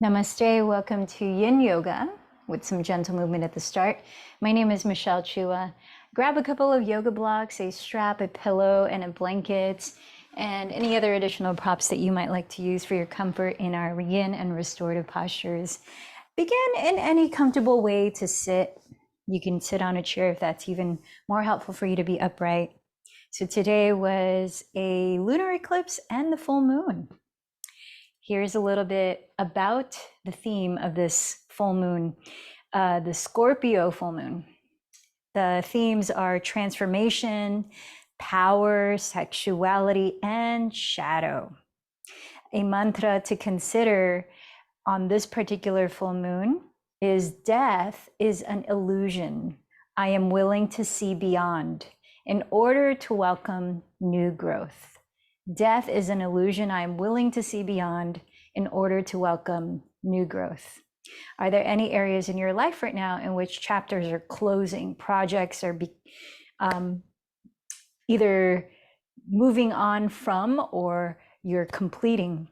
Namaste, welcome to Yin Yoga with some gentle movement at the start. My name is Michelle Chua. Grab a couple of yoga blocks, a strap, a pillow, and a blanket, and any other additional props that you might like to use for your comfort in our yin and restorative postures. Begin in any comfortable way to sit. You can sit on a chair if that's even more helpful for you to be upright. So today was a lunar eclipse and the full moon. Here's a little bit about the theme of this full moon, the Scorpio full moon. The themes are transformation, power, sexuality, and shadow. A mantra to consider on this particular full moon is death is an illusion. I am willing to see beyond in order to welcome new growth. Death is an illusion I am willing to see beyond in order to welcome new growth. Are there any areas in your life right now in which chapters are closing, projects are either moving on from or you're completing?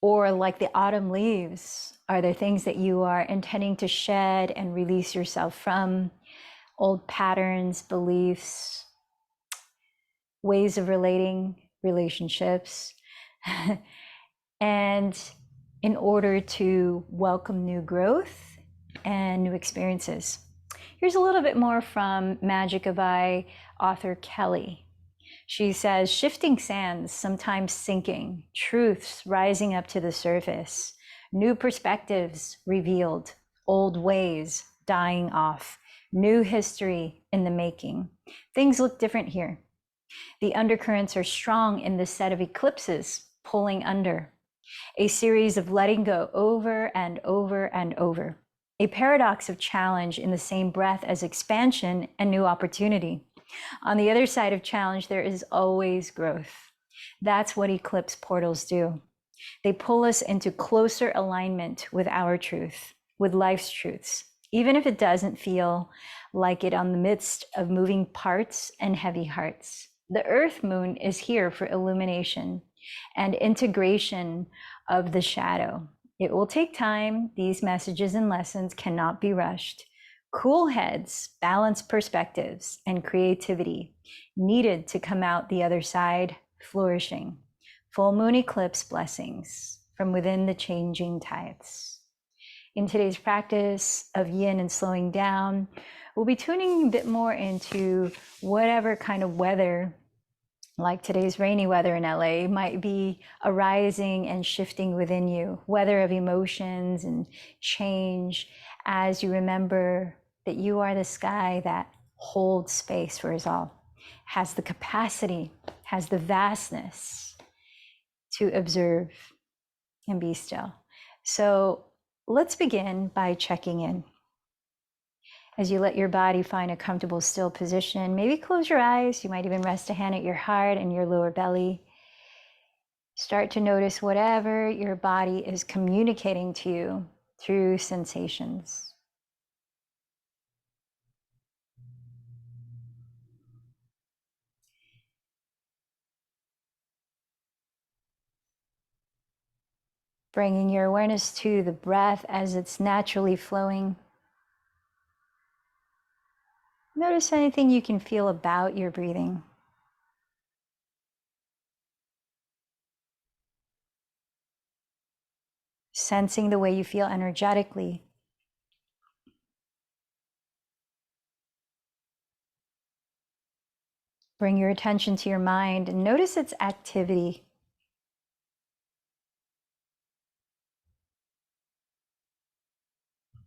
Or like the autumn leaves, are there things that you are intending to shed and release yourself from? Old patterns, beliefs, ways of relating, relationships. And in order to welcome new growth and new experiences. Here's a little bit more from Magic of I author Kelly. She says, shifting sands, sometimes sinking, truths rising up to the surface, new perspectives revealed, old ways dying off, new history in the making. Things look different here. The undercurrents are strong in this set of eclipses, pulling under. A series of letting go over and over and over. A paradox of challenge in the same breath as expansion and new opportunity. On the other side of challenge, there is always growth. That's what eclipse portals do. They pull us into closer alignment with our truth, with life's truths, even if it doesn't feel like it on the midst of moving parts and heavy hearts. The Earth Moon is here for illumination and integration of the shadow. It will take time. These messages and lessons cannot be rushed. Cool heads, balanced perspectives, and creativity needed to come out the other side flourishing. Full moon eclipse blessings from within the changing tides. In today's practice of yin and slowing down, we'll be tuning a bit more into whatever kind of weather, like today's rainy weather in LA, might be arising and shifting within you. Weather of emotions and change as you remember that you are the sky that holds space for us all, has the capacity, has the vastness to observe and be still. So let's begin by checking in. As you let your body find a comfortable, still position, maybe close your eyes. You might even rest a hand at your heart and your lower belly. Start to notice whatever your body is communicating to you through sensations. Bringing your awareness to the breath as it's naturally flowing. Notice anything you can feel about your breathing. Sensing the way you feel energetically. Bring your attention to your mind and notice its activity.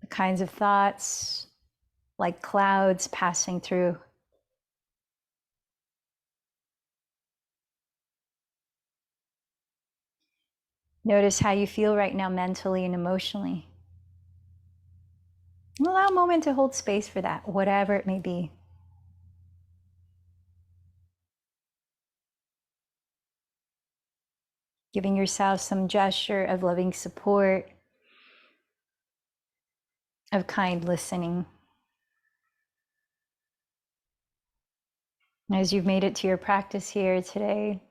The kinds of thoughts, like clouds passing through. Notice how you feel right now mentally and emotionally. And allow a moment to hold space for that, whatever it may be. Giving yourself some gesture of loving support, of kind listening. As you've made it to your practice here today,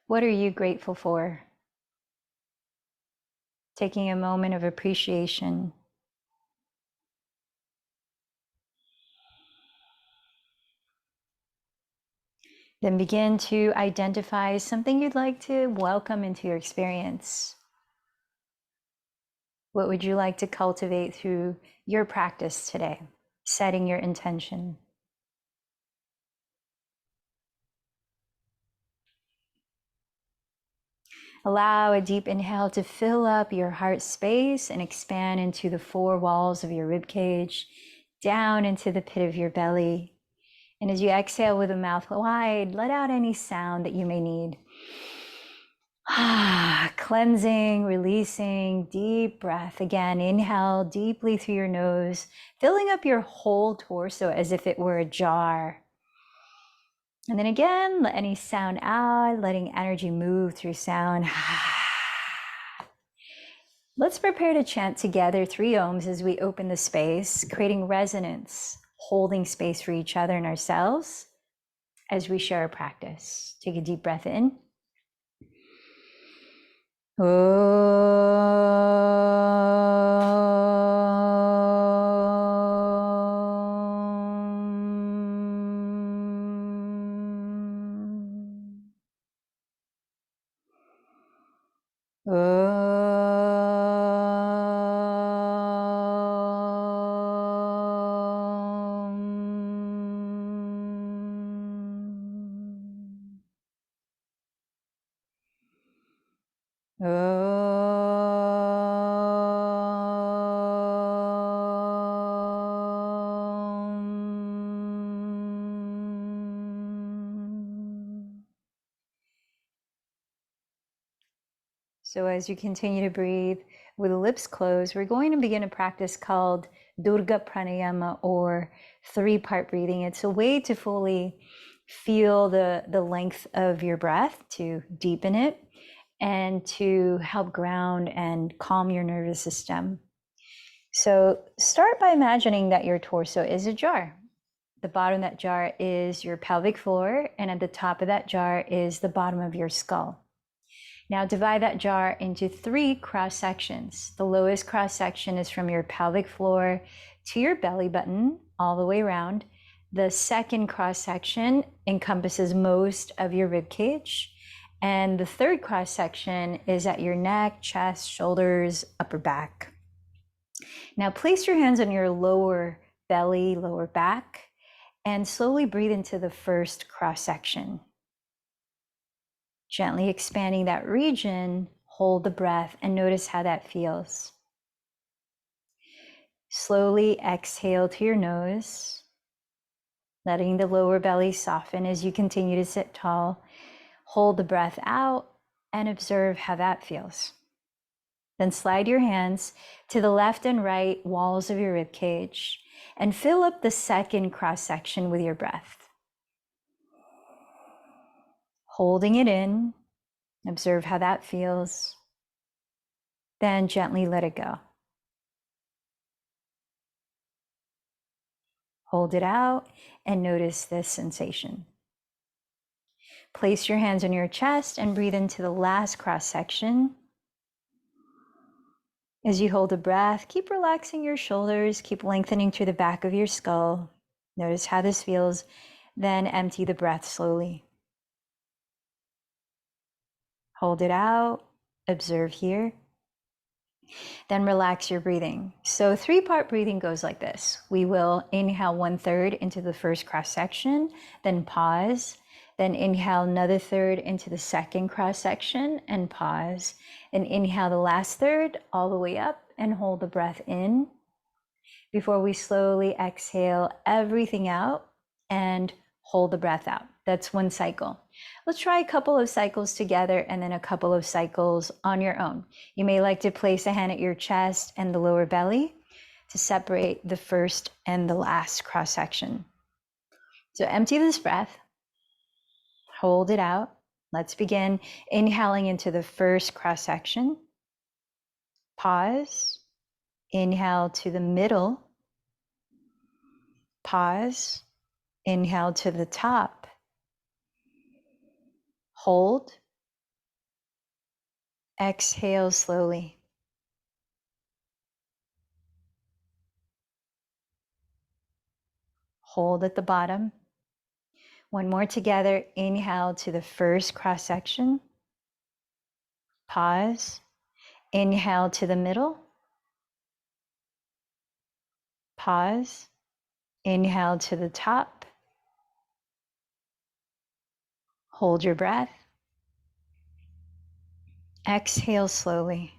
what are you grateful for? taking a moment of appreciation. Then begin to identify something you'd like to welcome into your experience. What would you like to cultivate through your practice today? Setting your intention. Allow a deep inhale to fill up your heart space and expand into the four walls of your rib cage, down into the pit of your belly. And as you exhale with the mouth wide, let out any sound that you may need. Cleansing, releasing, deep breath. Again, inhale deeply through your nose, filling up your whole torso as if it were a jar. And then again, let any sound out, letting energy move through sound. Let's prepare to chant together 3 ohms as we open the space, creating resonance, holding space for each other and ourselves as we share our practice. Take a deep breath in. So as you continue to breathe with the lips closed, we're going to begin a practice called Durga Pranayama, or 3-part breathing. It's a way to fully feel the length of your breath, to deepen it, and to help ground and calm your nervous system. So start by imagining that your torso is a jar. The bottom of that jar is your pelvic floor, and at the top of that jar is the bottom of your skull. Now divide that jar into 3 cross sections. The lowest cross section is from your pelvic floor to your belly button, all the way around. The second cross section encompasses most of your rib cage. And the third cross section is at your neck, chest, shoulders, upper back. Now place your hands on your lower belly, lower back, and slowly breathe into the first cross section. Gently expanding that region, hold the breath and notice how that feels. Slowly exhale to your nose, letting the lower belly soften as you continue to sit tall. Hold the breath out and observe how that feels. Then slide your hands to the left and right walls of your rib cage and fill up the second cross section with your breath. Holding it in, observe how that feels. Then gently let it go. Hold it out and notice this sensation. Place your hands on your chest and breathe into the last cross section. As you hold a breath, keep relaxing your shoulders, keep lengthening through the back of your skull. Notice how this feels, then empty the breath slowly. Hold it out, observe here. Then relax your breathing. So 3-part breathing goes like this. We will inhale 1/3 into the first cross section, then pause, then inhale another third into the second cross section and pause, and inhale the last third all the way up and hold the breath in before we slowly exhale everything out and hold the breath out. That's 1 cycle. Let's try a couple of cycles together and then a couple of cycles on your own. You may like to place a hand at your chest and the lower belly to separate the first and the last cross section. So empty this breath, hold it out. Let's begin inhaling into the first cross section. Pause, inhale to the middle, pause, inhale to the top, hold, exhale slowly. Hold at the bottom. One more together. Inhale to the first cross section. Pause. Inhale to the middle. Pause. Inhale to the top. Hold your breath. Exhale slowly.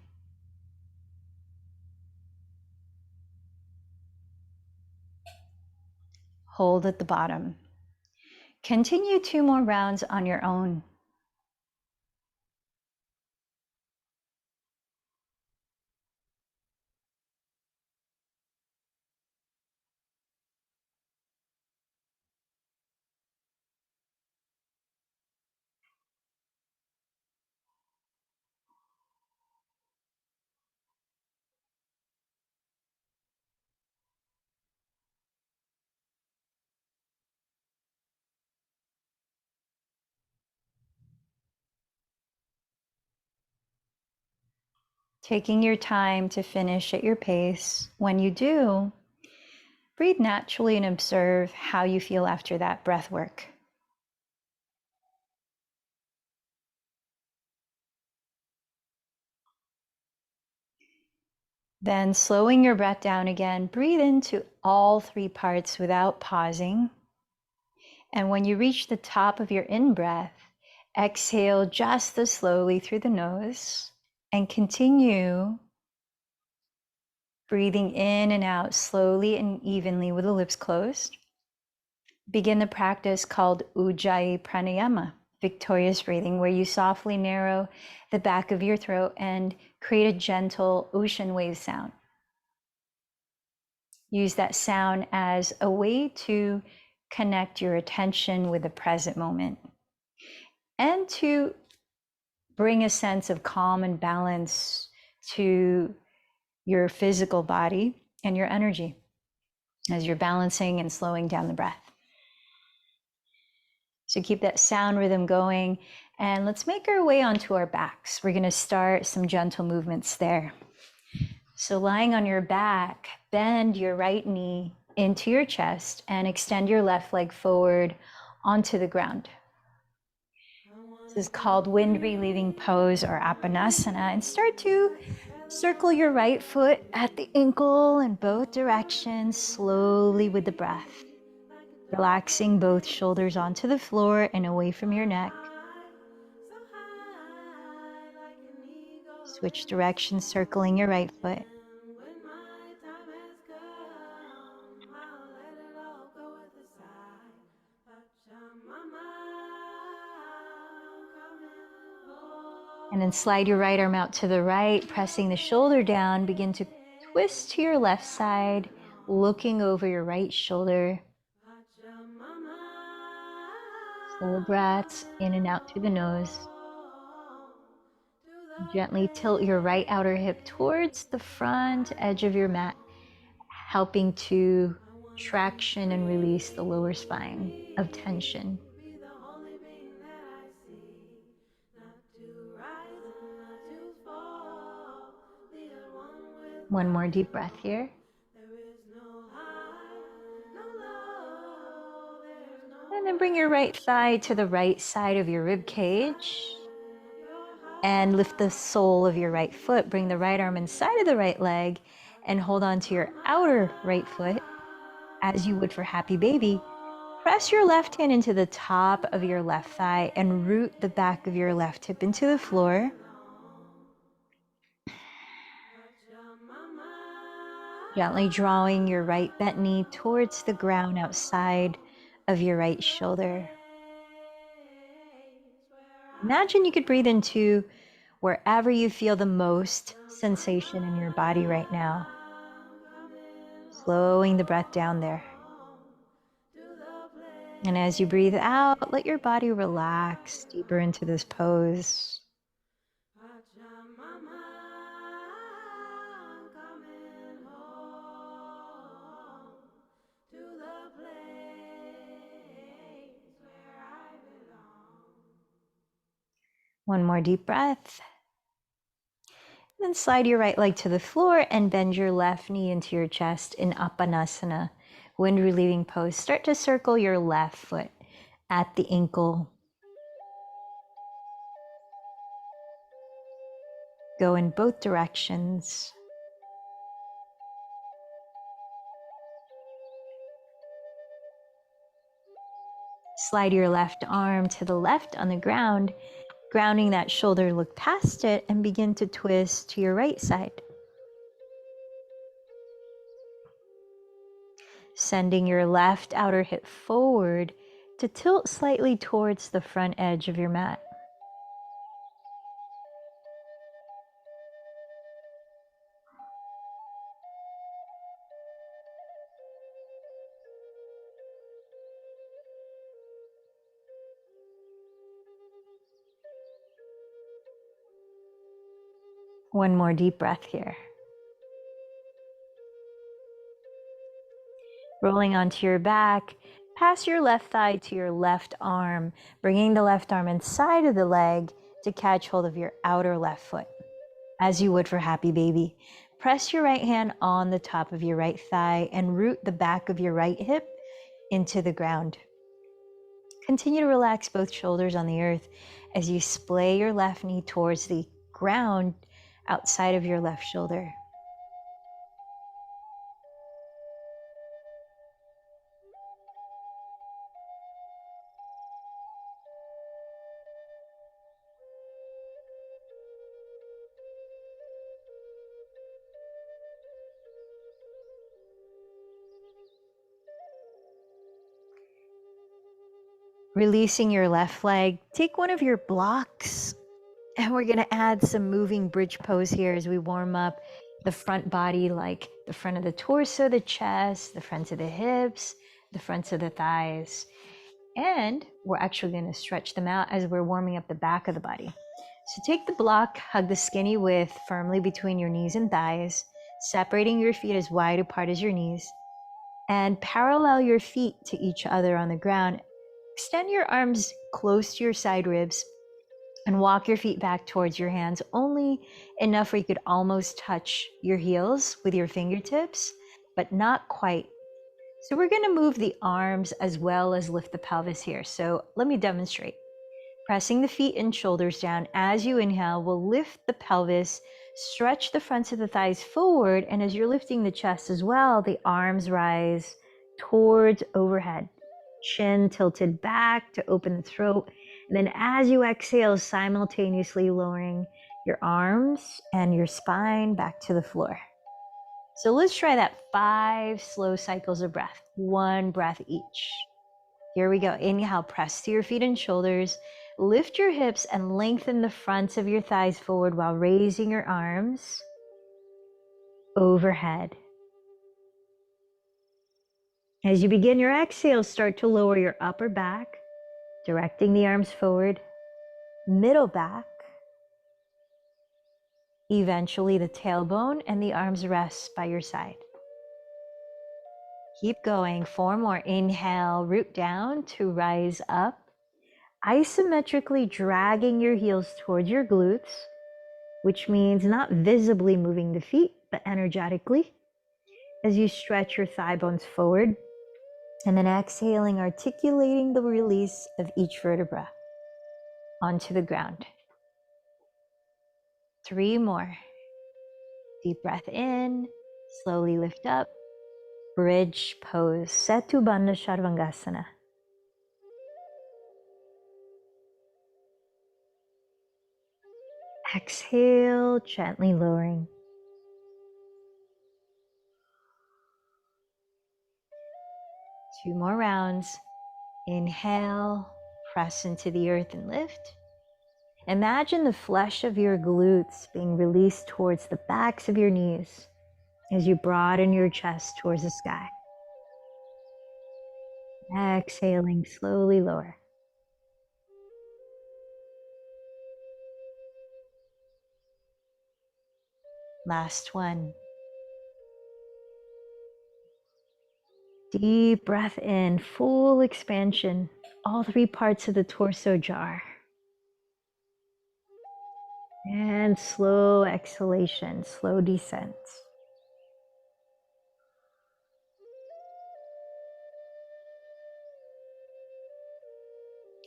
Hold at the bottom. Continue 2 more rounds on your own. Taking your time to finish at your pace. When you do, breathe naturally and observe how you feel after that breath work. Then slowing your breath down again, breathe into all 3 parts without pausing. And when you reach the top of your in-breath, exhale just as slowly through the nose and continue breathing in and out slowly and evenly with the lips closed. Begin the practice called Ujjayi Pranayama, victorious breathing, where you softly narrow the back of your throat and create a gentle ocean wave sound. Use that sound as a way to connect your attention with the present moment and to bring a sense of calm and balance to your physical body and your energy as you're balancing and slowing down the breath. So keep that sound rhythm going, and let's make our way onto our backs. We're going to start some gentle movements there. So lying on your back, bend your right knee into your chest and extend your left leg forward onto the ground. This is called wind relieving pose or apanasana, and start to circle your right foot at the ankle in both directions slowly with the breath. Relaxing both shoulders onto the floor and away from your neck. Switch directions, circling your right foot. And then slide your right arm out to the right, pressing the shoulder down. Begin to twist to your left side, looking over your right shoulder. Slow breaths in and out through the nose. Gently tilt your right outer hip towards the front edge of your mat, helping to traction and release the lower spine of tension. One more deep breath here. And then bring your right thigh to the right side of your rib cage. And lift the sole of your right foot. Bring the right arm inside of the right leg and hold on to your outer right foot as you would for happy baby. Press your left hand into the top of your left thigh and root the back of your left hip into the floor. Gently drawing your right bent knee towards the ground outside of your right shoulder. Imagine you could breathe into wherever you feel the most sensation in your body right now. Slowing the breath down there. And as you breathe out, let your body relax deeper into this pose. One more deep breath. Then slide your right leg to the floor and bend your left knee into your chest in Apanasana, Wind relieving pose. Start to circle your left foot at the ankle. Go in both directions. Slide your left arm to the left on the ground, grounding that shoulder, look past it, and begin to twist to your right side. Sending your left outer hip forward to tilt slightly towards the front edge of your mat. One more deep breath here. Rolling onto your back, pass your left thigh to your left arm, bringing the left arm inside of the leg to catch hold of your outer left foot. As you would for happy baby, press your right hand on the top of your right thigh and root the back of your right hip into the ground. Continue to relax both shoulders on the earth as you splay your left knee towards the ground outside of your left shoulder. Releasing your left leg, take one of your blocks, and we're gonna add some moving bridge pose here as we warm up the front body, like the front of the torso, the chest, the fronts of the hips, the fronts of the thighs. And we're actually gonna stretch them out as we're warming up the back of the body. So take the block, hug the skinny width firmly between your knees and thighs, separating your feet as wide apart as your knees, and parallel your feet to each other on the ground. Extend your arms close to your side ribs and walk your feet back towards your hands, only enough where you could almost touch your heels with your fingertips, but not quite. So we're gonna move the arms as well as lift the pelvis here. So let me demonstrate. Pressing the feet and shoulders down as you inhale, we'll lift the pelvis, stretch the fronts of the thighs forward, and as you're lifting the chest as well, the arms rise towards overhead. Chin tilted back to open the throat. And then as you exhale, simultaneously lowering your arms and your spine back to the floor. So let's try that 5 slow cycles of breath, 1 breath each. Here we go. Inhale, press to your feet and shoulders. Lift your hips and lengthen the fronts of your thighs forward while raising your arms overhead. As you begin your exhale, start to lower your upper back, directing the arms forward, middle back, eventually the tailbone, and the arms rest by your side. Keep going. 4 more. Inhale, root down to rise up, isometrically dragging your heels towards your glutes, which means not visibly moving the feet, but energetically as you stretch your thigh bones forward. And then exhaling, articulating the release of each vertebra onto the ground. 3 more. Deep breath in, slowly lift up, bridge pose, Setu Bandha Sharvangasana. Exhale, gently lowering. 2 more rounds. Inhale, press into the earth and lift. Imagine the flesh of your glutes being released towards the backs of your knees as you broaden your chest towards the sky. Exhaling, slowly lower. Last one. Deep breath in, full expansion. All 3 parts of the torso jar. And slow exhalation, slow descent.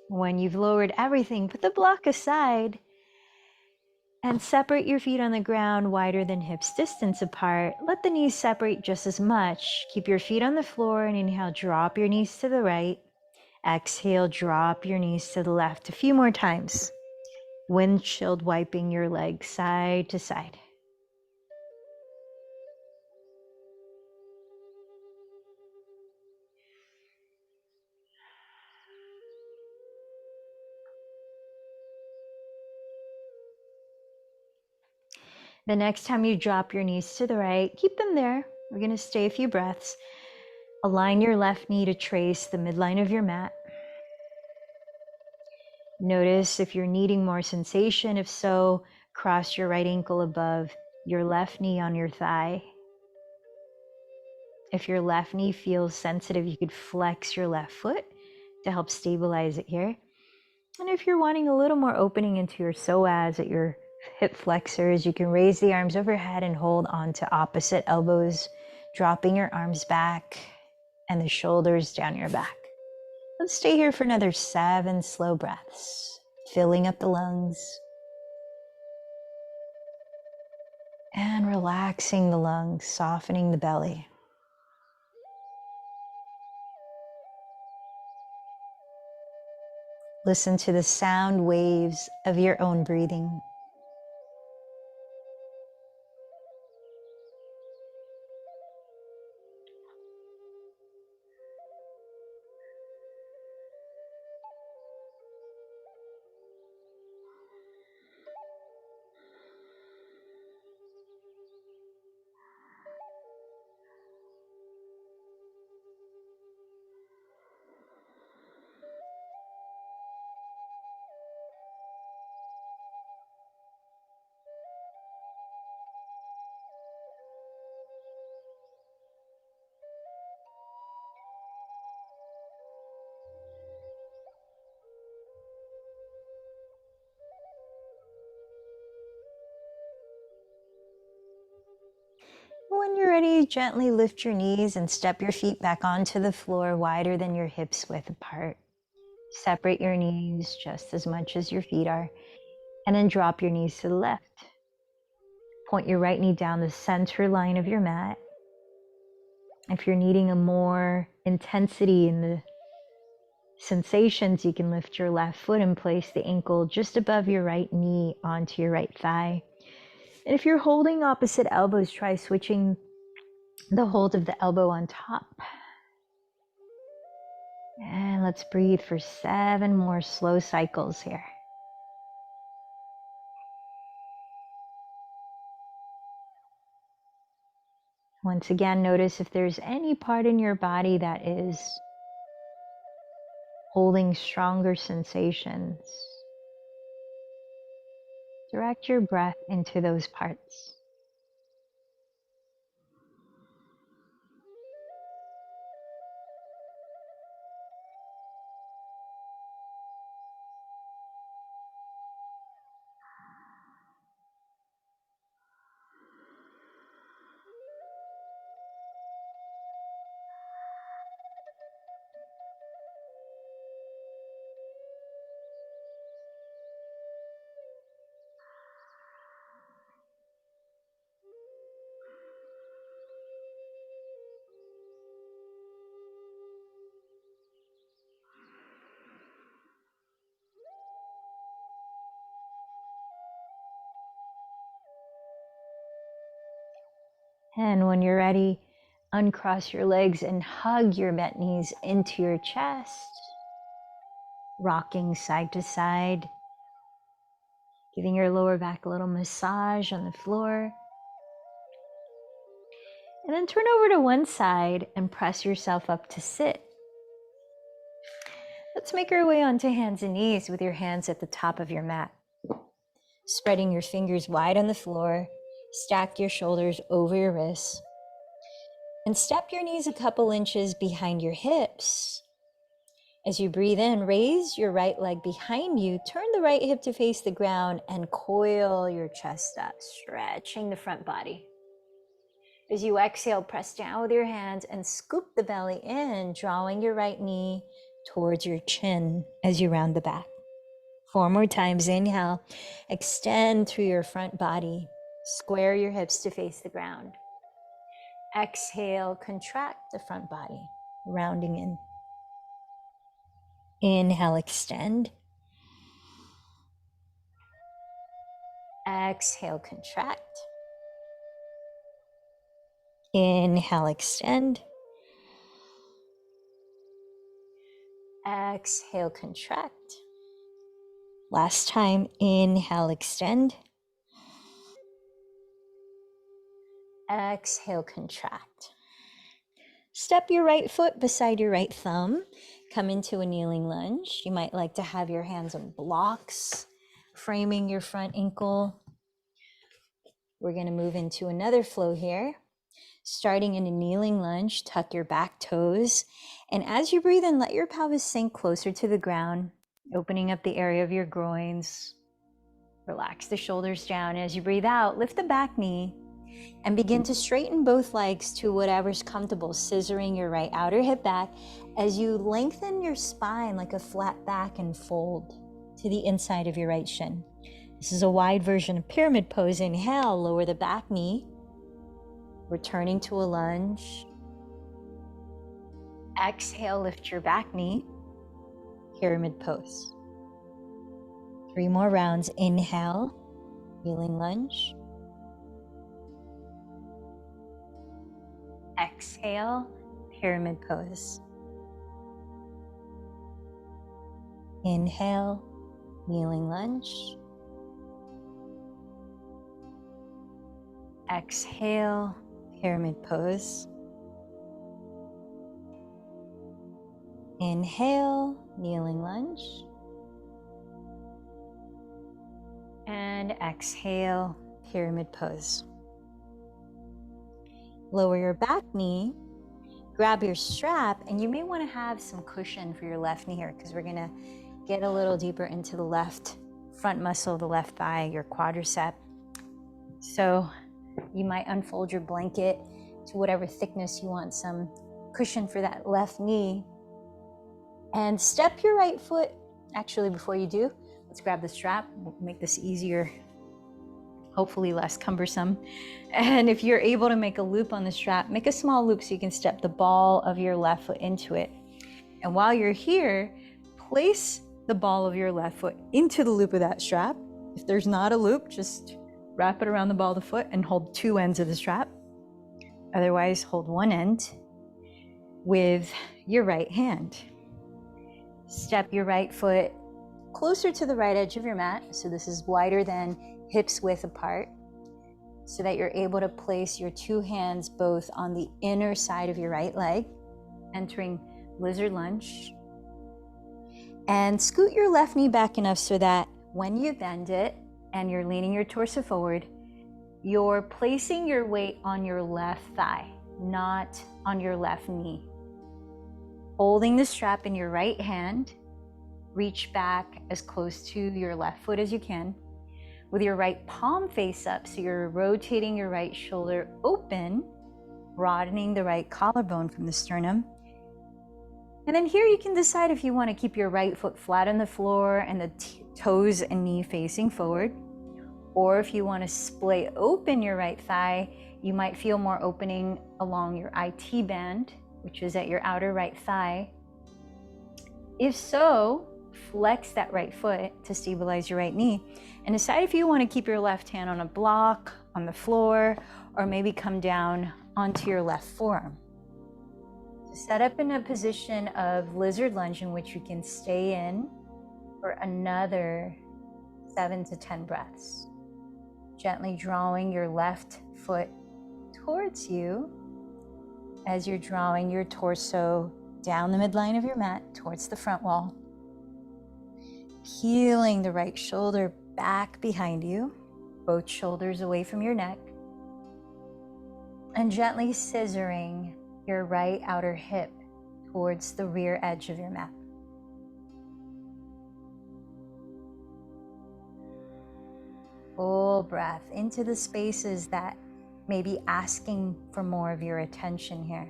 When you've lowered everything, put the block aside and separate your feet on the ground wider than hips distance apart. Let the knees separate just as much. Keep your feet on the floor and inhale, drop your knees to the right. Exhale, drop your knees to the left. A few more times. Windshield wiping your legs side to side. The next time you drop your knees to the right, keep them there. We're going to stay a few breaths. Align your left knee to trace the midline of your mat. Notice if you're needing more sensation. If so, cross your right ankle above your left knee on your thigh. If your left knee feels sensitive, you could flex your left foot to help stabilize it here. And if you're wanting a little more opening into your psoas at your hip flexors, you can raise the arms overhead and hold on to opposite elbows, dropping your arms back and the shoulders down your back. Let's stay here for another 7 slow breaths, filling up the lungs and relaxing the lungs, softening the belly. Listen to the sound waves of your own breathing. When you're ready, gently lift your knees and step your feet back onto the floor wider than your hips width apart. Separate your knees just as much as your feet are, and then drop your knees to the left. Point your right knee down the center line of your mat. If you're needing a more intensity in the sensations, you can lift your left foot and place the ankle just above your right knee onto your right thigh. And if you're holding opposite elbows, try switching the hold of the elbow on top. And let's breathe for 7 more slow cycles here. Once again, notice if there's any part in your body that is holding stronger sensations. Direct your breath into those parts. And when you're ready, uncross your legs and hug your bent knees into your chest, rocking side to side, giving your lower back a little massage on the floor. And then turn over to one side and press yourself up to sit. Let's make our way onto hands and knees with your hands at the top of your mat. Spreading your fingers wide on the floor, stack your shoulders over your wrists, and step your knees a couple inches behind your hips. As you breathe in, raise your right leg behind you, turn the right hip to face the ground, and coil your chest up, stretching the front body. As you exhale, press down with your hands and scoop the belly in, drawing your right knee towards your chin as you round the back. 4 more times. Inhale, extend through your front body. Square your hips to face the ground. Exhale, contract the front body, rounding in. Inhale, extend. Exhale, contract. Inhale, extend. Exhale, contract. Last time, inhale, extend. Exhale, contract. Step your right foot beside your right thumb. Come into a kneeling lunge. You might like to have your hands on blocks, framing your front ankle. We're going to move into another flow here. Starting in a kneeling lunge, tuck your back toes. And as you breathe in, let your pelvis sink closer to the ground, opening up the area of your groins. Relax the shoulders down. As you breathe out, lift the back knee and begin to straighten both legs to whatever's comfortable, scissoring your right outer hip back as you lengthen your spine like a flat back and fold to the inside of your right shin. This is a wide version of pyramid pose. Inhale, lower the back knee, returning to a lunge. Exhale, lift your back knee, pyramid pose. 3 more rounds. Inhale, kneeling lunge. Exhale, pyramid pose. Inhale, kneeling lunge. Exhale, pyramid pose. Inhale, kneeling lunge. And exhale, pyramid pose. Lower your back knee, grab your strap, and you may want to have some cushion for your left knee here because we're going to get a little deeper into the left front muscle, the left thigh, your quadricep. So you might unfold your blanket to whatever thickness you want, some cushion for that left knee. And step your right foot. Actually, before you do, let's grab the strap. We'll make this easier, hopefully less cumbersome. And if you're able to make a loop on the strap, make a small loop so you can step the ball of your left foot into it. And while you're here, place the ball of your left foot into the loop of that strap. If there's not a loop, just wrap it around the ball of the foot and hold 2 ends of the strap. Otherwise, hold 1 end with your right hand. Step your right foot closer to the right edge of your mat. So this is wider than hips width apart, so that you're able to place your 2 hands both on the inner side of your right leg, entering lizard lunge. And scoot your left knee back enough so that when you bend it and you're leaning your torso forward, you're placing your weight on your left thigh, not on your left knee. Holding the strap in your right hand, reach back as close to your left foot as you can, with your right palm face up, so you're rotating your right shoulder open, broadening the right collarbone from the sternum. And then here you can decide if you want to keep your right foot flat on the floor and the toes and knee facing forward, or if you want to splay open your right thigh, you might feel more opening along your IT band, which is at your outer right thigh. If so, flex that right foot to stabilize your right knee and decide if you want to keep your left hand on a block, on the floor, or maybe come down onto your left forearm. So set up in a position of lizard lunge in which you can stay in for another 7 to 10 breaths. Gently drawing your left foot towards you as you're drawing your torso down the midline of your mat towards the front wall. Peeling the right shoulder back behind you, both shoulders away from your neck, and gently scissoring your right outer hip towards the rear edge of your mat. Full breath into the spaces that may be asking for more of your attention here.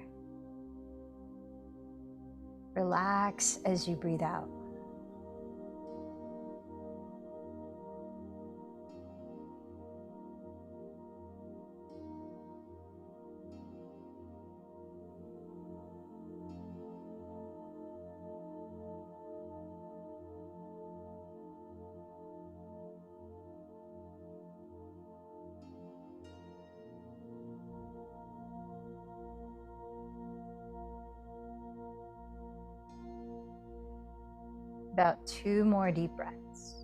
Relax as you breathe out. About 2 more deep breaths.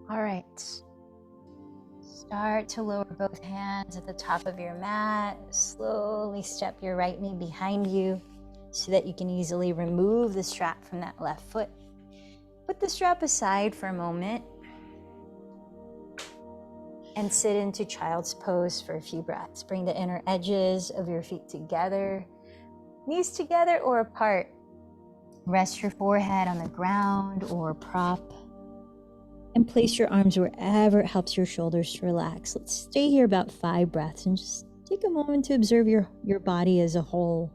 All right. Start to lower both hands at the top of your mat. Slowly step your right knee behind you so that you can easily remove the strap from that left foot. Put the strap aside for a moment and sit into child's pose for a few breaths. Bring the inner edges of your feet together, knees together or apart. Rest your forehead on the ground or prop, and place your arms wherever it helps your shoulders to relax. Let's stay here about 5 breaths and just take a moment to observe your body as a whole.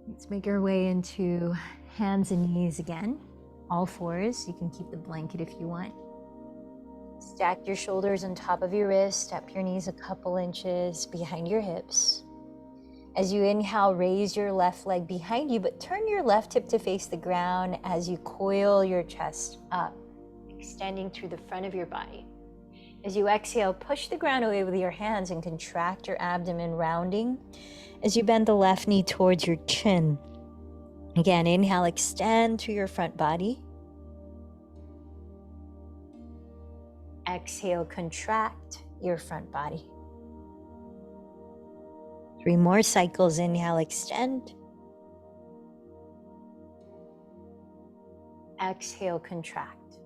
Let's make our way into hands and knees again. All fours. You can keep the blanket if you want. Stack your shoulders on top of your wrists. Step your knees a couple inches behind your hips. As you inhale, raise your left leg behind you, but turn your left hip to face the ground as you coil your chest up, extending through the front of your body. As you exhale, push the ground away with your hands and contract your abdomen, rounding as you bend the left knee towards your chin. Again, inhale, extend to your front body. Exhale, contract your front body. 3 more cycles. Inhale, extend. Exhale, contract.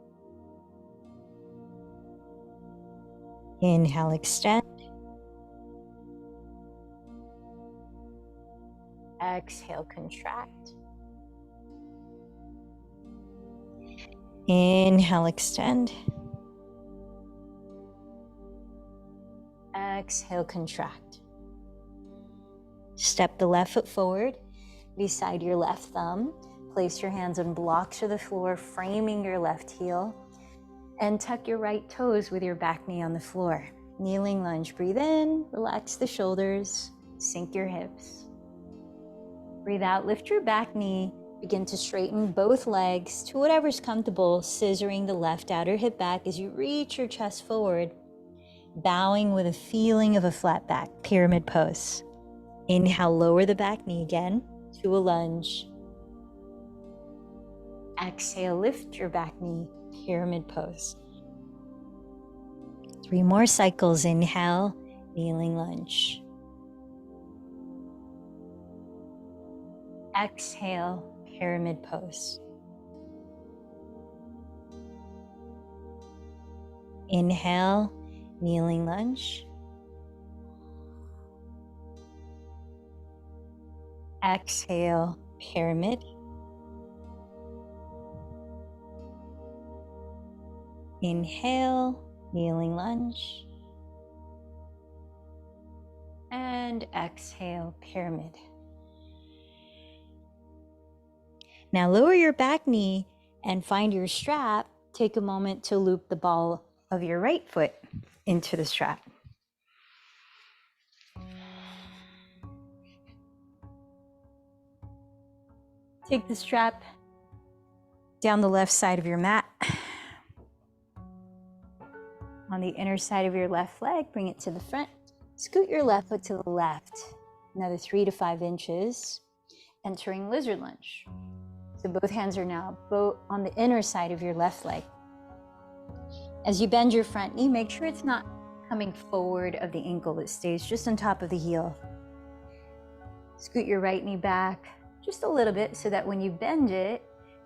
Inhale, extend. Exhale, contract. Inhale, extend. Exhale, contract. Step the left foot forward beside your left thumb. Place your hands on blocks of the floor, framing your left heel. And tuck your right toes with your back knee on the floor. Kneeling lunge. Breathe in, relax the shoulders, sink your hips. Breathe out, lift your back knee. Begin to straighten both legs to whatever's comfortable, scissoring the left outer hip back as you reach your chest forward, bowing with a feeling of a flat back, pyramid pose. Inhale, lower the back knee again to a lunge. Exhale, lift your back knee, pyramid pose. 3 more cycles. Inhale, kneeling lunge. Exhale, pyramid pose. Inhale, kneeling lunge. Exhale, pyramid. Inhale, kneeling lunge. And exhale, pyramid. Now lower your back knee and find your strap. Take a moment to loop the ball of your right foot into the strap. Take the strap down the left side of your mat. On the inner side of your left leg, bring it to the front. Scoot your left foot to the left, another 3 to 5 inches, entering lizard lunge. So both hands are now both on the inner side of your left leg. As you bend your front knee, make sure it's not coming forward of the ankle. It stays just on top of the heel. Scoot your right knee back just a little bit so that when you bend it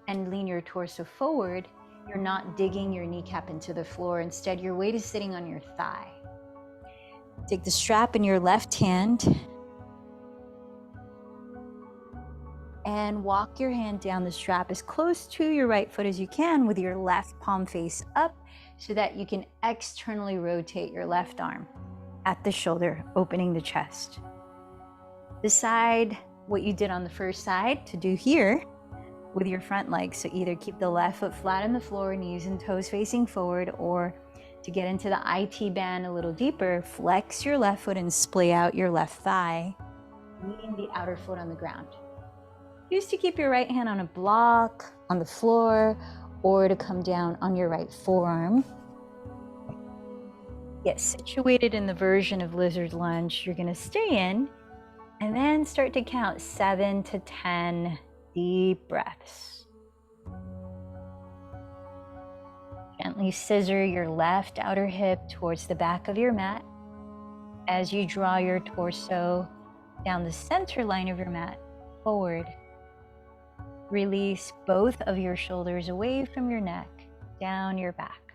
and lean your torso forward, you're not digging your kneecap into the floor. Instead, your weight is sitting on your thigh. Take the strap in your left hand and walk your hand down the strap as close to your right foot as you can with your left palm face up so that you can externally rotate your left arm at the shoulder, opening the chest. Decide what you did on the first side to do here with your front leg. So either keep the left foot flat on the floor, knees and toes facing forward, or to get into the IT band a little deeper, flex your left foot and splay out your left thigh, leaning the outer foot on the ground. Use to keep your right hand on a block, on the floor, or to come down on your right forearm. Get situated in the version of lizard lunge you're going to stay in, and then start to count 7 to 10 deep breaths. Gently scissor your left outer hip towards the back of your mat as you draw your torso down the center line of your mat forward. Release both of your shoulders away from your neck, down your back.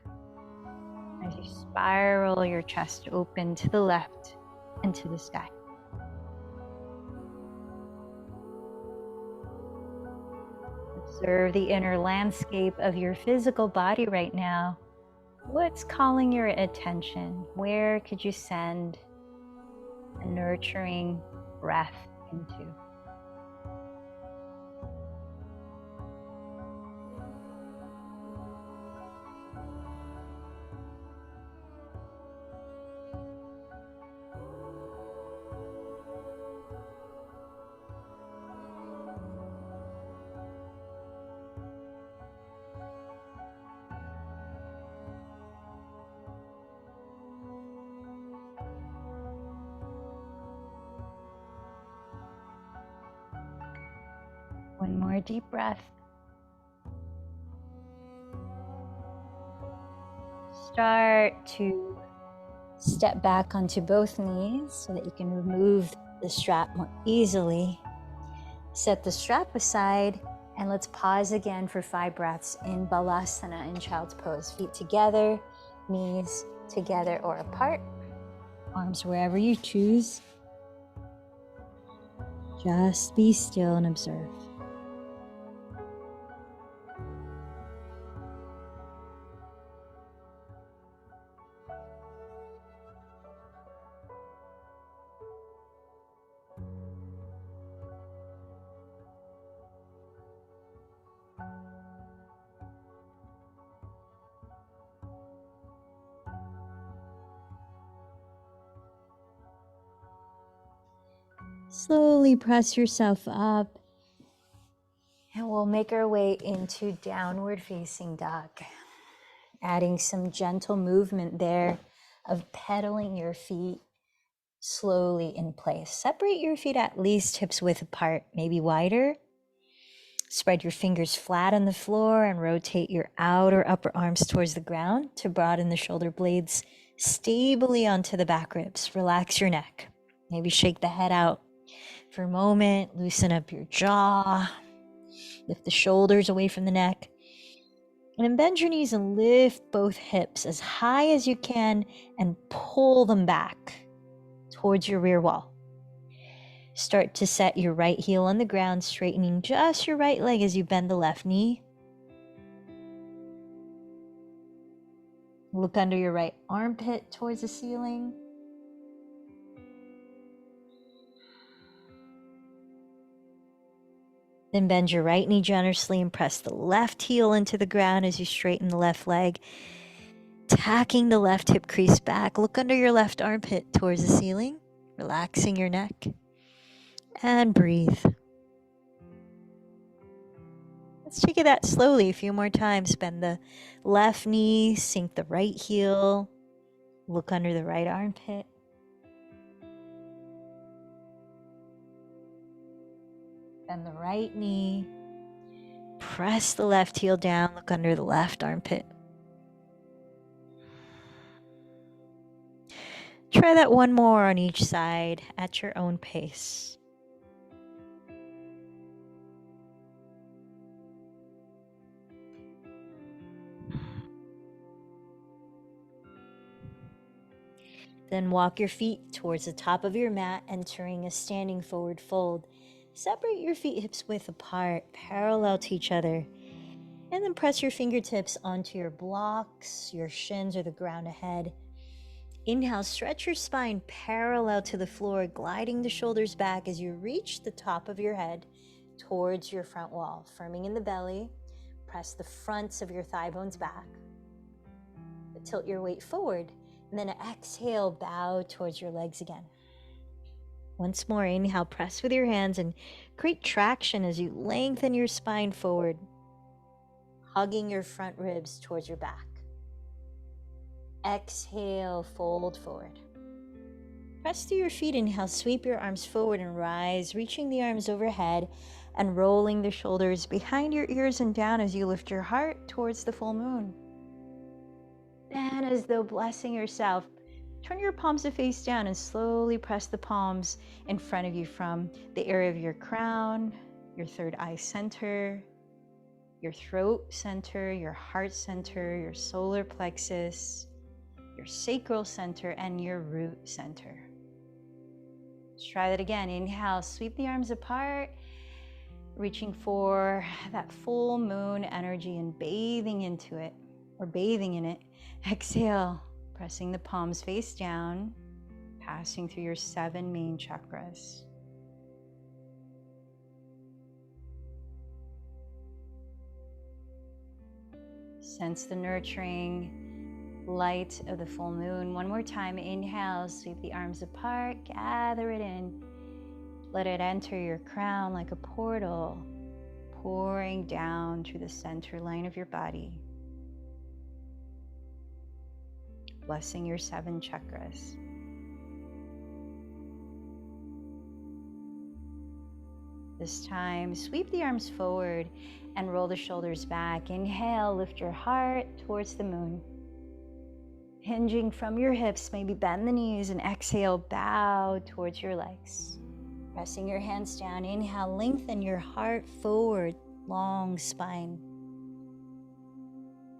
As you spiral your chest open to the left and to the sky. Observe the inner landscape of your physical body right now. What's calling your attention? Where could you send a nurturing breath into? One more deep breath. Start to step back onto both knees so that you can remove the strap more easily. Set the strap aside and let's pause again for 5 breaths in Balasana in Child's Pose. Feet together, knees together or apart, arms wherever you choose. Just be still and observe. Slowly press yourself up and we'll make our way into downward facing dog. Adding some gentle movement there of pedaling your feet slowly in place. Separate your feet at least hips width apart, maybe wider. Spread your fingers flat on the floor and rotate your outer upper arms towards the ground to broaden the shoulder blades stably onto the back ribs. Relax your neck. Maybe shake the head out for a moment. Loosen up your jaw. Lift the shoulders away from the neck. And then bend your knees and lift both hips as high as you can and pull them back towards your rear wall. Start to set your right heel on the ground, straightening just your right leg as you bend the left knee. Look under your right armpit towards the ceiling. Then bend your right knee generously and press the left heel into the ground as you straighten the left leg. Tacking the left hip crease back. Look under your left armpit towards the ceiling, relaxing your neck. And breathe. Let's take it that slowly a few more times. Bend the left knee, sink the right heel. Look under the right armpit. Bend the right knee. press the left heel down, look under the left armpit. Try that one more on each side at your own pace. Then walk your feet towards the top of your mat, entering a standing forward fold. Separate your feet hips width apart, parallel to each other. And then press your fingertips onto your blocks, your shins, or the ground ahead. Inhale, stretch your spine parallel to the floor, gliding the shoulders back as you reach the top of your head towards your front wall. Firming in the belly, press the fronts of your thigh bones back. Tilt your weight forward, and then exhale, bow towards your legs again. Once more, inhale, press with your hands and create traction as you lengthen your spine forward, hugging your front ribs towards your back. Exhale, fold forward. Press through your feet. Inhale, sweep your arms forward and rise, reaching the arms overhead and rolling the shoulders behind your ears and down as you lift your heart towards the full moon. Then, as though blessing yourself, turn your palms to face down and slowly press the palms in front of you from the area of your crown, your third eye center, your throat center, your heart center, your solar plexus, your sacral center, and your root center. Let's try that again. Inhale, sweep the arms apart, reaching for that full moon energy and bathing into it, or bathing in it. Exhale, pressing the palms face down, passing through your 7 main chakras. Sense the nurturing light of the full moon. One more time. Inhale, sweep the arms apart, gather it in. Let it enter your crown like a portal, pouring down through the center line of your body, blessing your 7 chakras. This time, sweep the arms forward and roll the shoulders back. Inhale, lift your heart towards the moon. Hinging from your hips, maybe bend the knees, and exhale, bow towards your legs. Pressing your hands down. Inhale, lengthen your heart forward, long spine.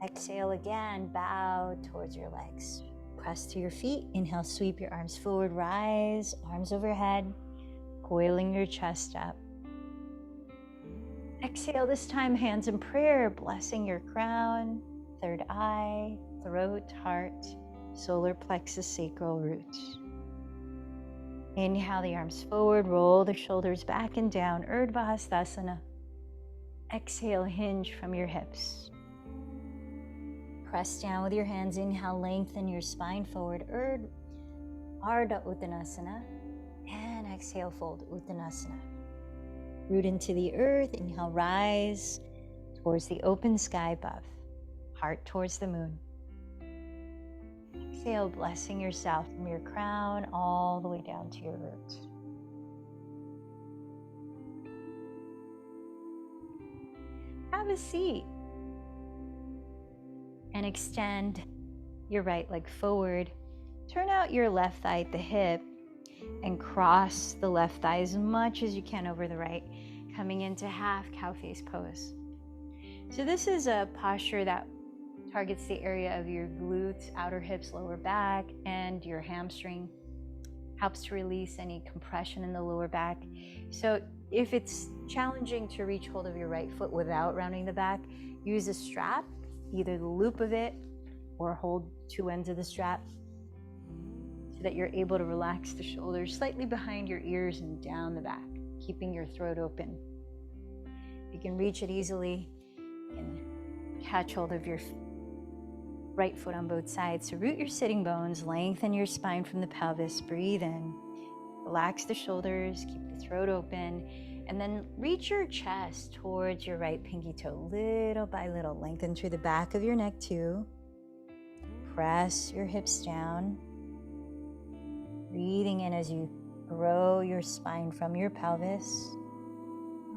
Exhale again, bow towards your legs. Press to your feet. Inhale, sweep your arms forward, rise, arms overhead, coiling your chest up. Exhale, this time, hands in prayer, blessing your crown, third eye, throat, heart, solar plexus, sacral root. Inhale the arms forward, roll the shoulders back and down, Urdhva Hastasana. Exhale, hinge from your hips. Press down with your hands. Inhale, lengthen your spine forward, Ardha Uttanasana. And exhale, fold, Uttanasana. Root into the earth. Inhale, rise towards the open sky above, heart towards the moon. Exhale, blessing yourself from your crown all the way down to your roots. Have a seat and extend your right leg forward. Turn out your left thigh at the hip and cross the left thigh as much as you can over the right, coming into half cow face pose. So this is a posture that targets the area of your glutes, outer hips, lower back, and your hamstring. Helps to release any compression in the lower back. So if it's challenging to reach hold of your right foot without rounding the back, use a strap, either the loop of it or hold 2 ends of the strap so that you're able to relax the shoulders slightly behind your ears and down the back, keeping your throat open. You can reach it easily. You can catch hold of your right foot on both sides. So root your sitting bones, lengthen your spine from the pelvis, breathe in, relax the shoulders, keep the throat open, and then reach your chest towards your right pinky toe, little by little. Lengthen through the back of your neck too. Press your hips down. Breathing in as you grow your spine from your pelvis.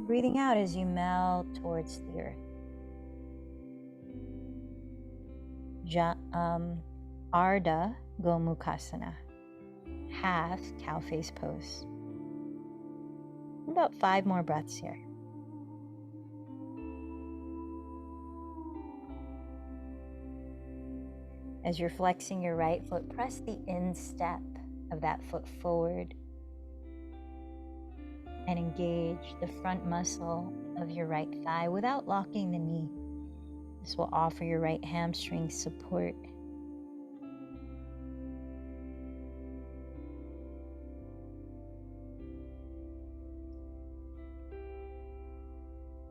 Breathing out as you melt towards the earth. Ardha Gomukhasana, half cow face pose. About 5 more breaths here. As you're flexing your right foot, press the instep of that foot forward and engage the front muscle of your right thigh without locking the knee. This will offer your right hamstring support.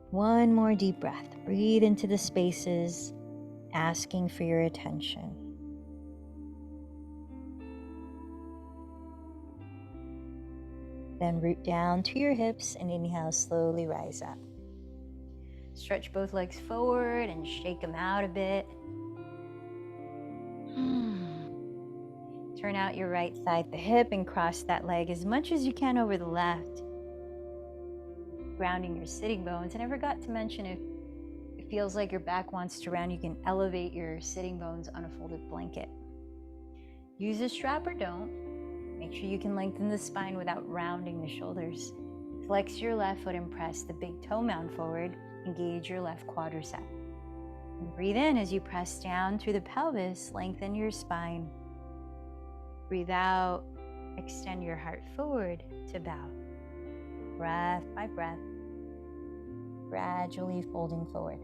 One more deep breath. Breathe into the spaces, asking for your attention. Then root down to your hips and inhale, slowly rise up. Stretch both legs forward and shake them out a bit. Turn out your right thigh at the hip and cross that leg as much as you can over the left. Grounding your sitting bones. And I forgot to mention, if it feels like your back wants to round, you can elevate your sitting bones on a folded blanket. Use a strap or don't. Make sure you can lengthen the spine without rounding the shoulders. Flex your left foot and press the big toe mound forward. Engage your left quadricep. And breathe in as you press down through the pelvis, lengthen your spine. Breathe out, extend your heart forward to bow. Breath by breath, gradually folding forward.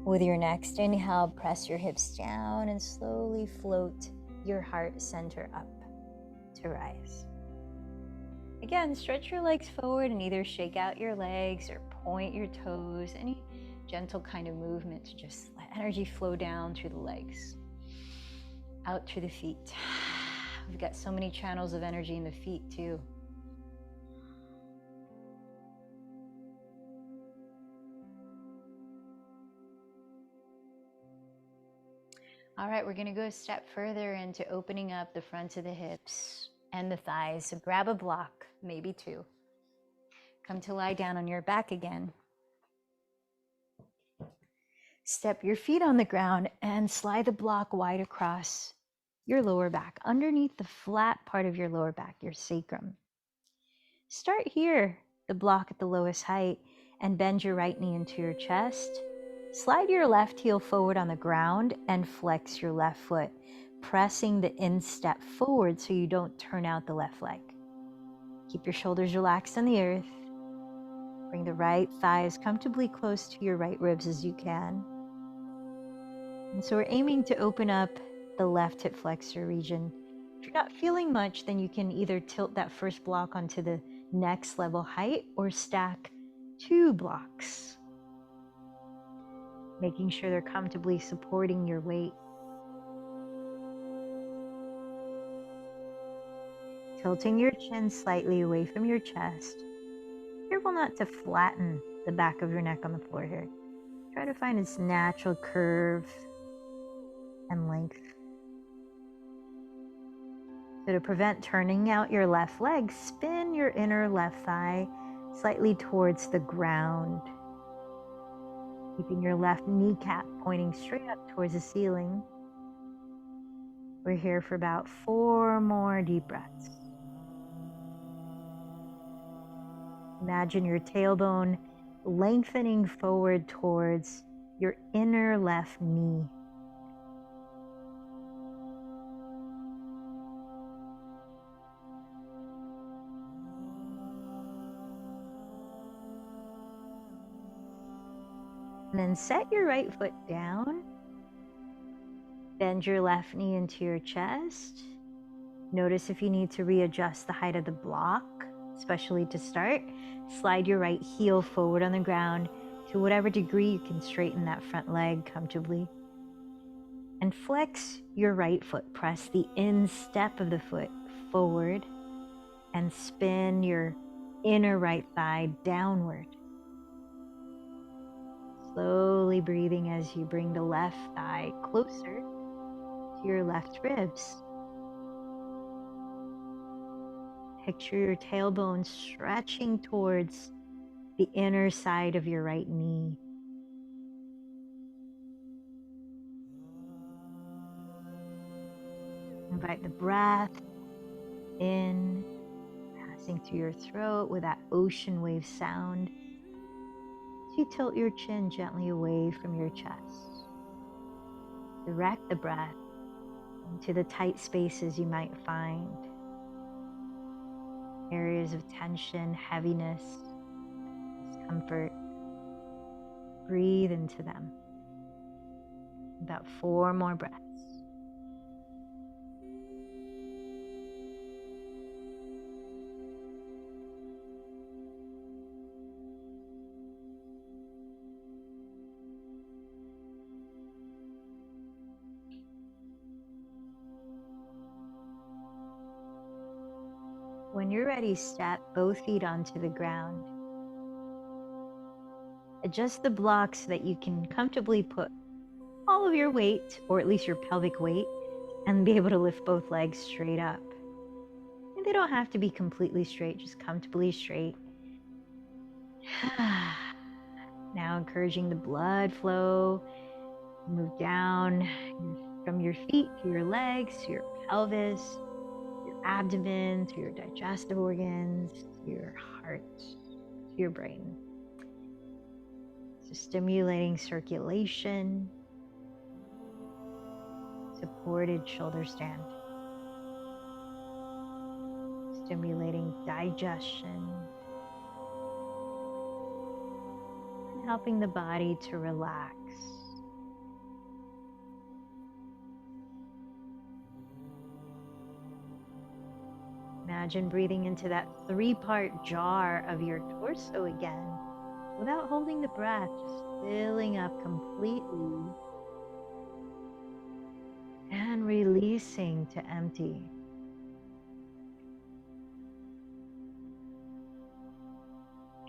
With your next inhale, press your hips down and slowly float your heart center up to rise. Again, stretch your legs forward and either shake out your legs or point your toes, any gentle kind of movement to just let energy flow down through the legs, out through the feet. We've got so many channels of energy in the feet too. All right, we're gonna go a step further into opening up the fronts of the hips and the thighs. So grab a block, maybe 2. Come to lie down on your back again. Step your feet on the ground and slide the block wide across your lower back, underneath the flat part of your lower back, your sacrum. Start here, the block at the lowest height, and bend your right knee into your chest. Slide your left heel forward on the ground and flex your left foot, pressing the instep forward so you don't turn out the left leg. Keep your shoulders relaxed on the earth. Bring the right thigh as comfortably close to your right ribs as you can. And so we're aiming to open up the left hip flexor region. If you're not feeling much, then you can either tilt that first block onto the next level height or stack 2 blocks, making sure they're comfortably supporting your weight. Tilting your chin slightly away from your chest. Careful not to flatten the back of your neck on the floor here. Try to find its natural curve and length. So to prevent turning out your left leg, spin your inner left thigh slightly towards the ground, keeping your left kneecap pointing straight up towards the ceiling. We're here for about 4 more deep breaths. Imagine your tailbone lengthening forward towards your inner left knee. And then set your right foot down. Bend your left knee into your chest. Notice if you need to readjust the height of the block, especially to start. Slide your right heel forward on the ground. To whatever degree you can straighten that front leg comfortably. And flex your right foot. Press the instep of the foot forward and spin your inner right thigh downward. Slowly breathing as you bring the left thigh closer to your left ribs. Picture your tailbone stretching towards the inner side of your right knee. Invite the breath in, passing through your throat with that ocean wave sound. As you tilt your chin gently away from your chest. Direct the breath into the tight spaces you might find. Areas of tension, heaviness, discomfort. Breathe into them. About 4 more breaths. When you're ready, step both feet onto the ground. Adjust the blocks so that you can comfortably put all of your weight, or at least your pelvic weight, and be able to lift both legs straight up. And they don't have to be completely straight, just comfortably straight. Now encouraging the blood flow, move down from your feet to your legs, to your pelvis, your abdomen, to your digestive organs, to your heart, to your brain. So stimulating circulation, supported shoulder stand, stimulating digestion, and helping the body to relax. Imagine breathing into that 3-part jar of your torso again, without holding the breath, just filling up completely and releasing to empty.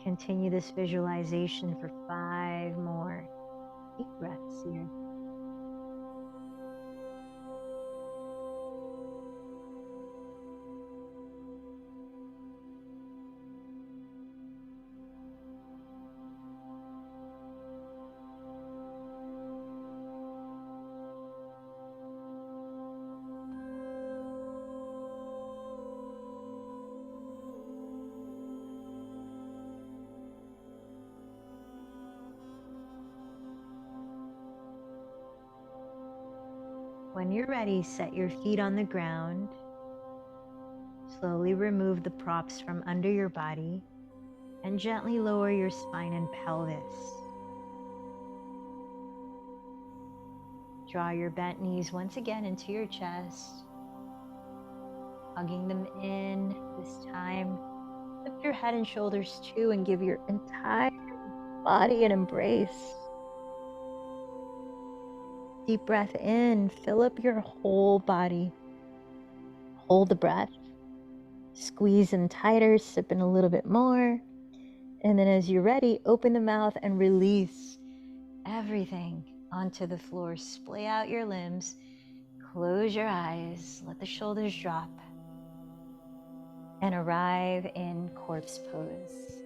Continue this visualization for 5 more deep breaths here. When you're ready, set your feet on the ground. Slowly remove the props from under your body and gently lower your spine and pelvis. Draw your bent knees once again into your chest, hugging them in this time. Lift your head and shoulders too and give your entire body an embrace. Deep breath in, fill up your whole body. Hold the breath. Squeeze in tighter, sip in a little bit more. And then as you're ready, open the mouth and release everything onto the floor. Splay out your limbs. Close your eyes. Let the shoulders drop. And arrive in corpse pose.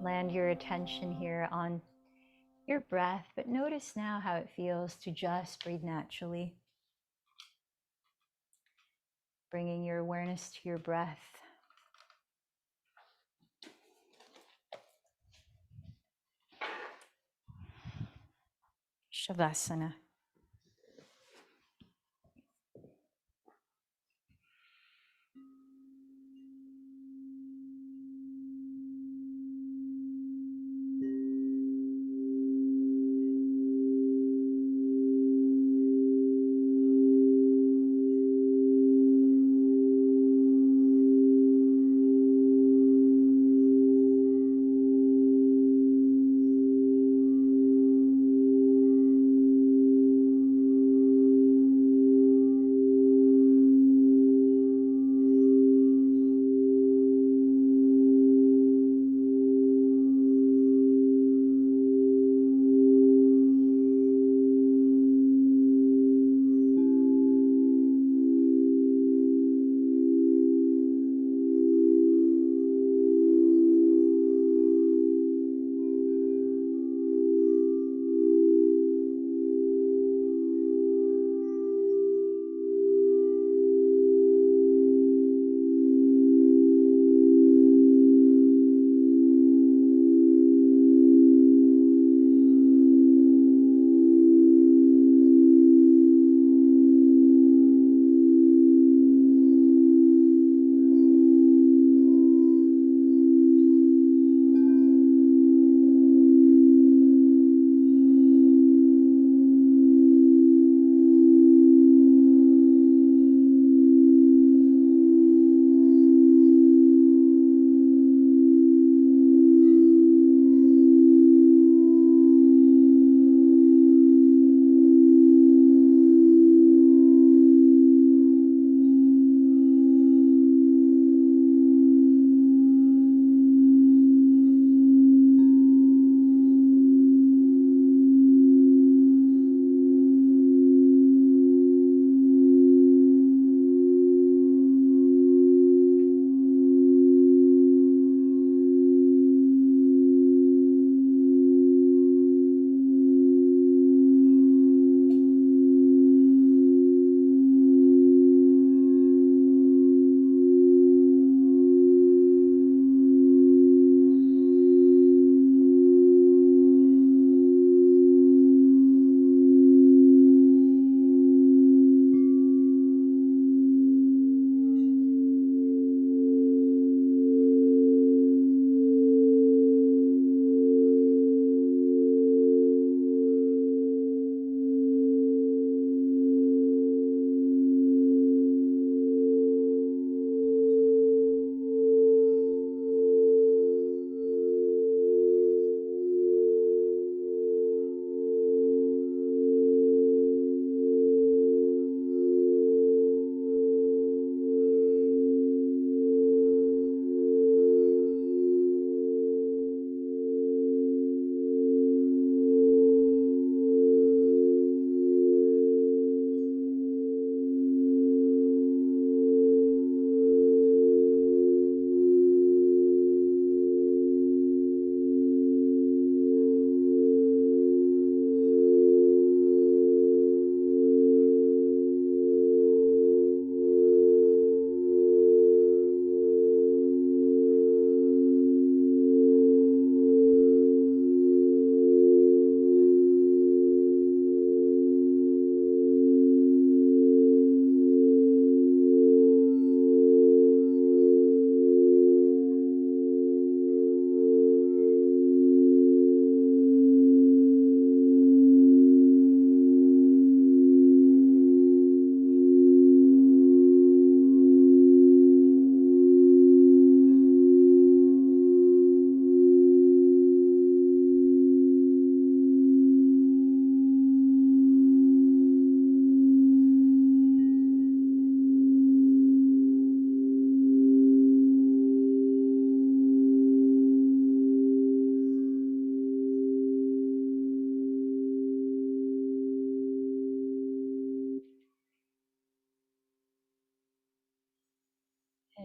Land your attention here on your breath, but notice now how it feels to just breathe naturally. Bringing your awareness to your breath. Shavasana.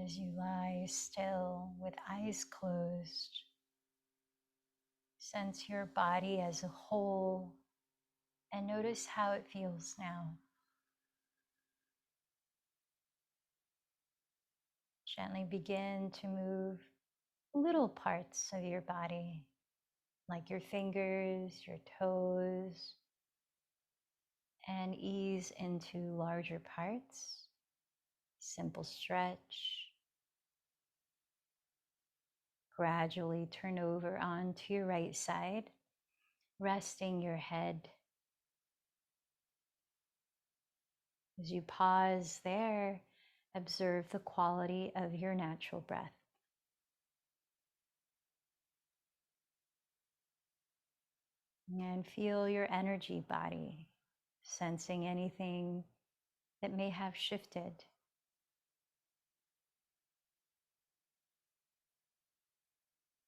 As you lie still with eyes closed, sense your body as a whole and notice how it feels now. Gently begin to move little parts of your body, like your fingers, your toes, and ease into larger parts. Simple stretch. Gradually turn over onto your right side, resting your head. As you pause there, observe the quality of your natural breath. And feel your energy body, sensing anything that may have shifted.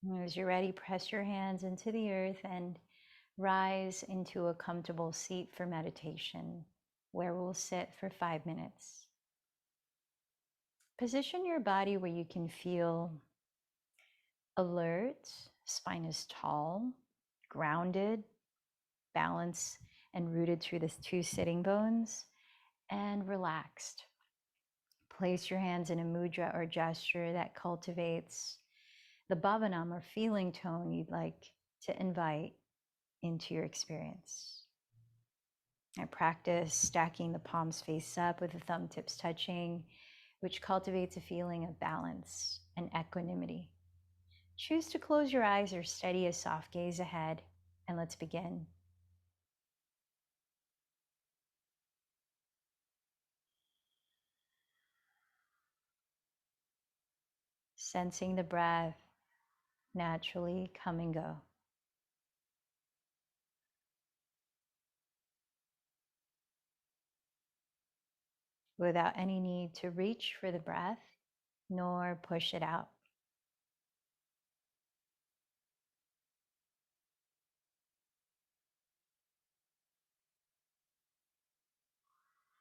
And as you're ready, press your hands into the earth and rise into a comfortable seat for meditation, where we'll sit for 5 minutes. Position your body where you can feel alert, spine is tall, grounded, balanced, and rooted through the 2 sitting bones, and relaxed. Place your hands in a mudra or gesture that cultivates the bhavanam or feeling tone you'd like to invite into your experience. I practice stacking the palms face up with the thumb tips touching, which cultivates a feeling of balance and equanimity. Choose to close your eyes or steady a soft gaze ahead, and let's begin. Sensing the breath naturally come and go. Without any need to reach for the breath, nor push it out.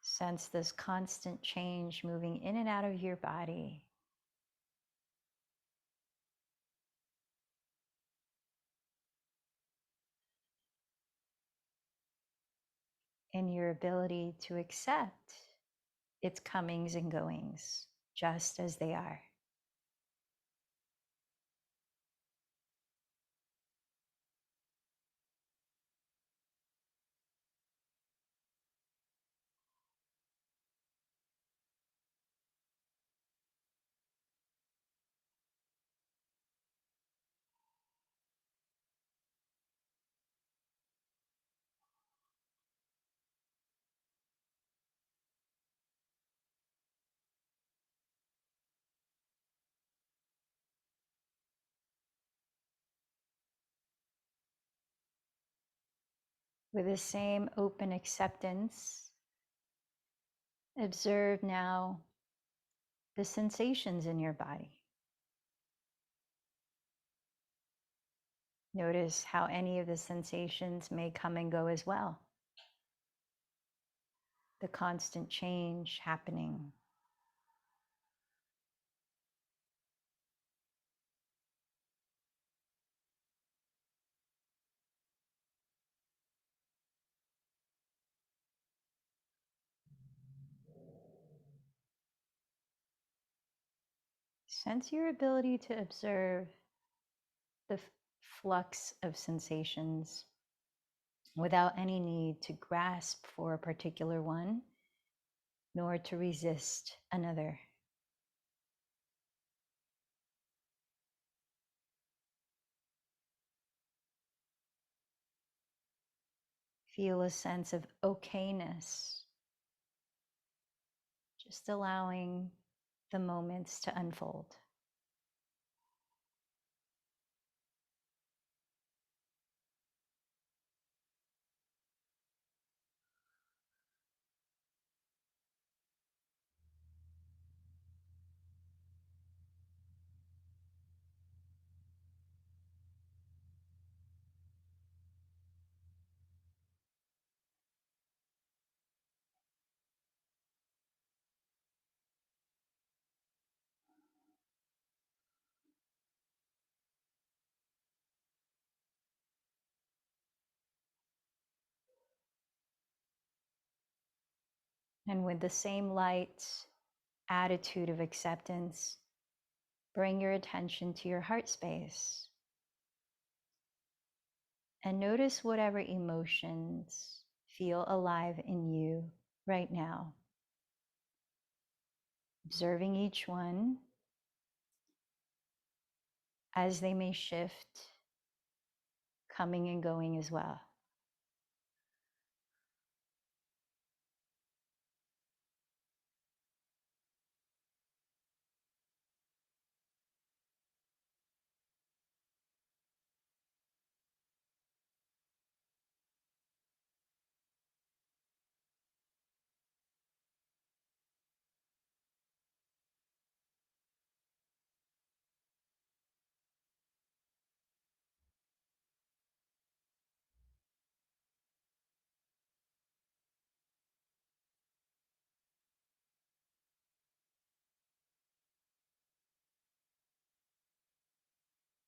Sense this constant change moving in and out of your body. And your ability to accept its comings and goings just as they are. With the same open acceptance, observe now the sensations in your body. Notice how any of the sensations may come and go as well. The constant change happening. Sense your ability to observe the flux of sensations without any need to grasp for a particular one, nor to resist another. Feel a sense of okayness, just allowing the moments to unfold. And with the same light attitude of acceptance, bring your attention to your heart space and notice whatever emotions feel alive in you right now, observing each one as they may shift, coming and going as well.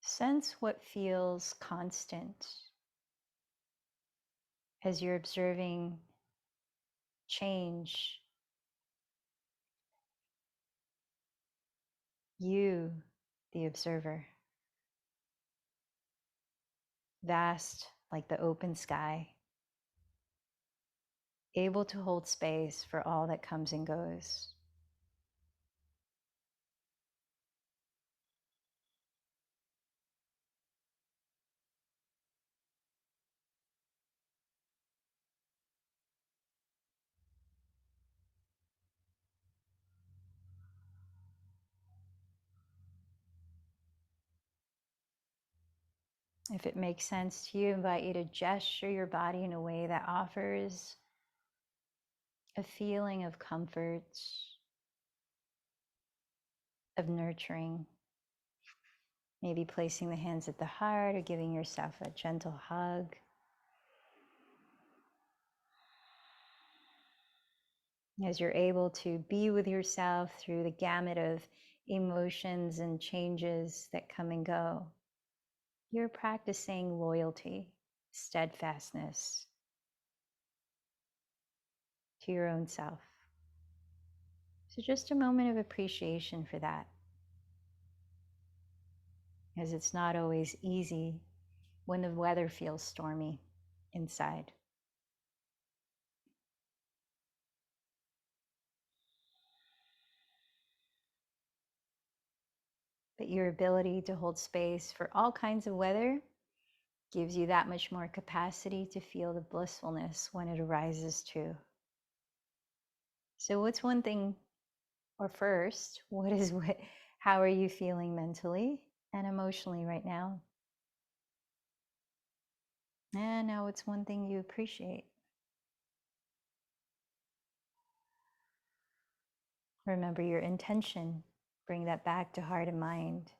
Sense what feels constant as you're observing change. You, the observer, vast like the open sky, able to hold space for all that comes and goes. If it makes sense to you, I invite you to gesture your body in a way that offers a feeling of comfort, of nurturing, maybe placing the hands at the heart or giving yourself a gentle hug. As you're able to be with yourself through the gamut of emotions and changes that come and go, you're practicing loyalty, steadfastness to your own self. So just a moment of appreciation for that, as it's not always easy when the weather feels stormy inside. But your ability to hold space for all kinds of weather gives you that much more capacity to feel the blissfulness when it arises too. So what's one thing, or first, how are you feeling mentally and emotionally right now? And now what's one thing you appreciate? Remember your intention. Bring that back to heart and mind.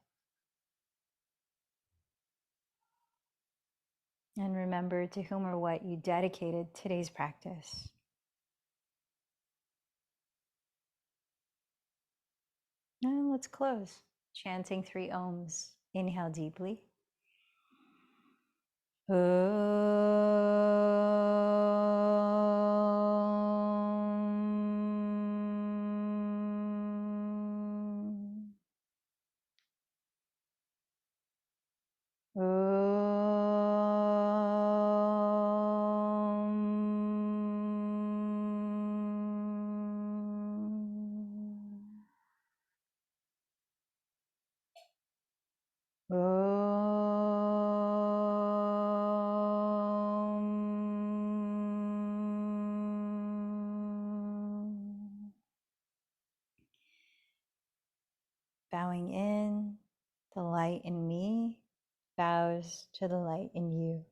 And remember to whom or what you dedicated today's practice. And let's close. Chanting 3 ohms. Inhale deeply. Bowing in, the light in me bows to the light in you.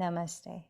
Namaste.